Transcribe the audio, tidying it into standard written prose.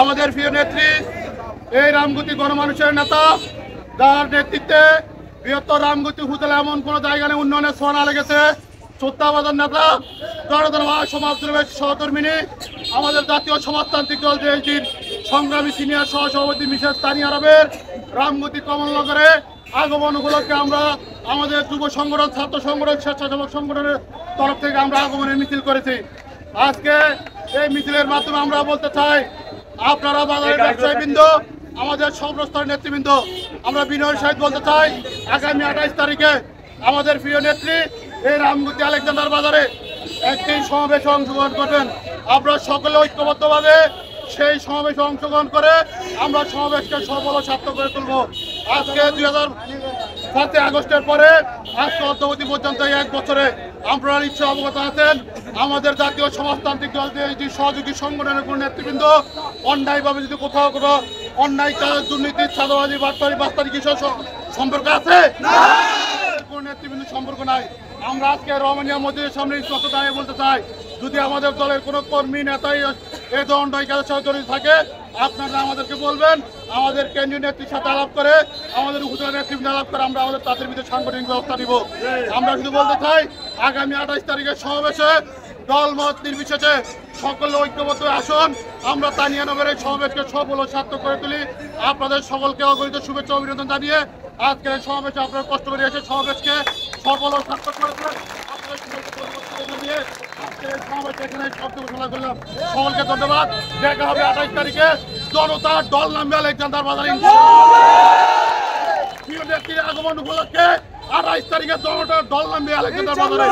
আমাদের প্রিয় নেত্রী এই রামগতি গণমানুষের নেতা যার নেতৃত্বে বৃহত্তর রামগতি উপজেলা এমন কোন জায়গা নেই উন্নয়নের সোনা লেগেছে শ্রদ্ধাবাজার নেতা জনতার সমাজের সহকর্মিনী আমাদের জাতীয় সমাজতান্ত্রিক দল জেএসডির সংগ্রামী সিনিয়র সহসভাপতি মিসেস তানিয়া আরবের রামগতি কমলনগরে আগমন উপলক্ষে আমরা আমাদের যুব সংগঠন ছাত্র সংগঠন স্বেচ্ছাসেবক সংগঠনের তরফ থেকে আমরা আগমনের মিছিল করেছি। আজকে এই মিছিলের মাধ্যমে আমরা বলতে চাই আপনারা বাজারের ব্যবসায়ীবৃন্দ আমাদের সর্বস্তরের নেতৃবৃন্দ আমরা বিনয়ের সহিত বলতে চাই আগামী 28 তারিখে আমাদের প্রিয় নেত্রী এই রামগতি আলেকজান্ডার বাজারে একটি সমাবেশে অংশগ্রহণ করবেন। আমরা সকলে ঐক্যবদ্ধভাবে সেই সমাবেশে অংশগ্রহণ করে আমরা সমাবেশকে সফল ও সার্থক করে তুলব। আজকে 2005 আগস্টের পরে আজকে অদ্যাবধি পর্যন্ত 1 বছরে আপনারা নিশ্চয় অবগত আছেন আমাদের জাতীয় সমাজতান্ত্রিক দল যে সহযোগী সংগঠনের কোন নেতৃবৃন্দ অন্যায়ভাবে যদি কোথাও কোনো অন্যায় কাজ দুর্নীতি চাঁদাবাজি বাটপারি কিছু সম্পর্ক আছে কোন নেতৃবৃন্দ সম্পর্ক নাই। আমরা আজকে রমণীয় মসজিদের সামনে স্পষ্ট দাঁড়িয়ে বলতে চাই যদি আমাদের দলের কোনো কর্মী নেতাই এই দণ্ডায় কাজের সাথে জড়িত থাকে আপনারা আমাদেরকে বলবেন, আমাদের কেন্দ্রীয় নেত্রীর সাথে আলাপ করে আমাদের উপজেলা নেতৃবৃন্দ আলাপ করে আমরা আমাদের তাদের ভিতরে সাংগঠনিক ব্যবস্থা নিব। আমরা শুধু বলতে চাই আগামী 28 তারিখের সমাবেশে দলমত নির্বিশেষে সকলে ঐক্যবদ্ধ আসুন আমরা তানিয়ানগরের সমাবেশকে সফল ও সার্থক করে তুলি। আপনাদের সকলকে অগণিত শুভেচ্ছা অভিনন্দন জানিয়ে আজকের এই সমাবেশে আপনারা কষ্ট করে এসে সমাবেশকে সফল ও সার্থক করে তুলেন। সকলকে ধন্যবাদ। দেখা হবে 28 তারিখে জনতার দল নামবে আলেকজান্ডার বাজারে। প্রিয় নেত্রীর আগমন উপলক্ষে 28 তারিখে জনতার দল নামবে আলেকজান্ডার বাজারে।